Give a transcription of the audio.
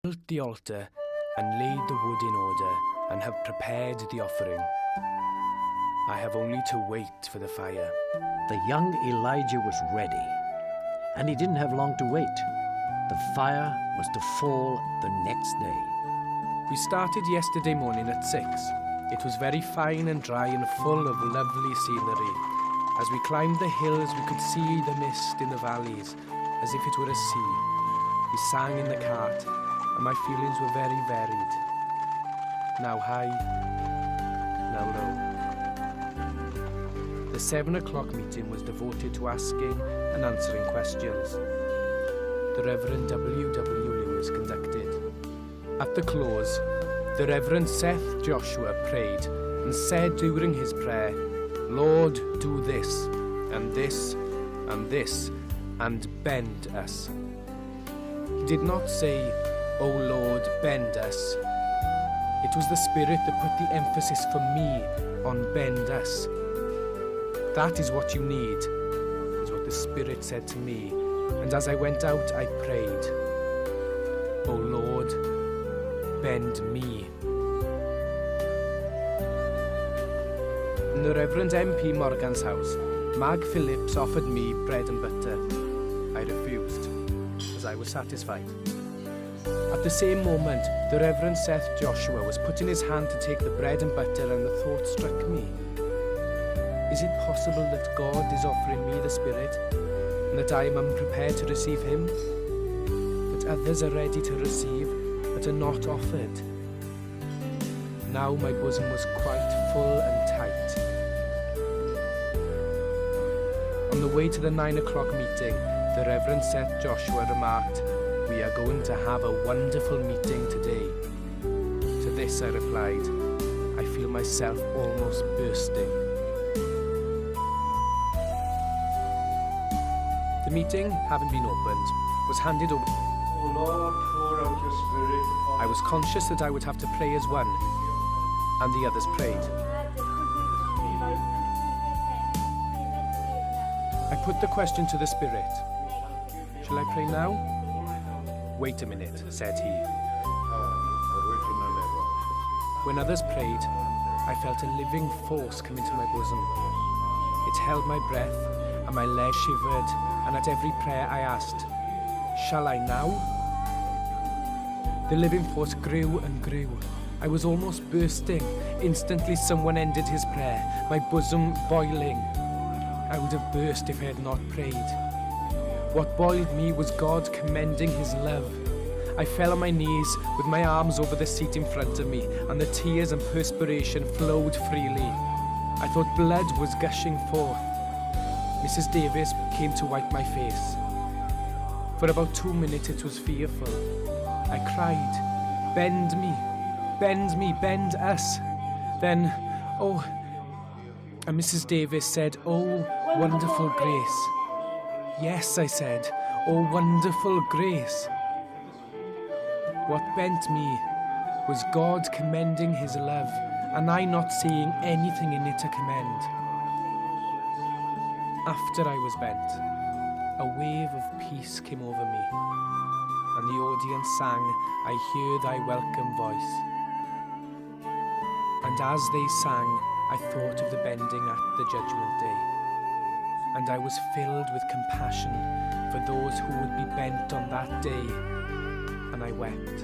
built the altar and laid the wood in order and have prepared the offering. I have only to wait for the fire. The young Elijah was ready, and he didn't have long to wait. The fire was to fall the next day. We started yesterday morning at 6. It was very fine and dry and full of lovely scenery. As we climbed the hills, we could see the mist in the valleys, as if it were a sea. We sang in the cart, and my feelings were very varied. Now high, now low. The 7 o'clock meeting was devoted to asking and answering questions. The Reverend W.W. Lewis conducted. At the close, the Reverend Seth Joshua prayed and said during his prayer, "Lord, do this, and this, and this, and bend us." He did not say, "O Lord, bend us." It was the Spirit that put the emphasis for me on bend us. That is what you need, is what the Spirit said to me. And as I went out, I prayed, "O Lord, bend me." In the Reverend M.P. Morgan's house, Mag Phillips offered me bread and butter. I refused, as I was satisfied. At the same moment, the Reverend Seth Joshua was putting his hand to take the bread and butter, and the thought struck me. Is it possible that God is offering me the Spirit, and that I am unprepared to receive Him? That others are ready to receive, but are not offered? Now my bosom was quite full and tight. On the way to the 9 o'clock meeting, the Reverend Seth Joshua remarked, "We are going to have a wonderful meeting today." To this I replied, "I feel myself almost bursting." The meeting, having been opened, was handed over. O Lord, pour out your Spirit upon I was conscious that I would have to pray as one, and the others prayed. I put the question to the Spirit. "Shall I pray now?" "Wait a minute," said he. When others prayed, I felt a living force come into my bosom. It held my breath, and my legs shivered, and at every prayer I asked, "Shall I now?" The living force grew and grew. I was almost bursting. Instantly someone ended his prayer, my bosom boiling. I would have burst if I had not prayed. What boiled me was God commending His love. I fell on my knees with my arms over the seat in front of me, and the tears and perspiration flowed freely. I thought blood was gushing forth. Mrs. Davis came to wipe my face. For about 2 minutes it was fearful. I cried, "Bend me, bend me, bend us." Then, "Oh," and Mrs. Davis said, "Oh, wonderful grace." "Yes," I said, "Oh, wonderful grace." What bent me was God commending His love, and I not seeing anything in it to commend. After I was bent, a wave of peace came over me, and the audience sang, "I hear thy welcome voice." And as they sang, I thought of the bending at the judgment day, and I was filled with compassion for those who would be bent on that day, and I wept.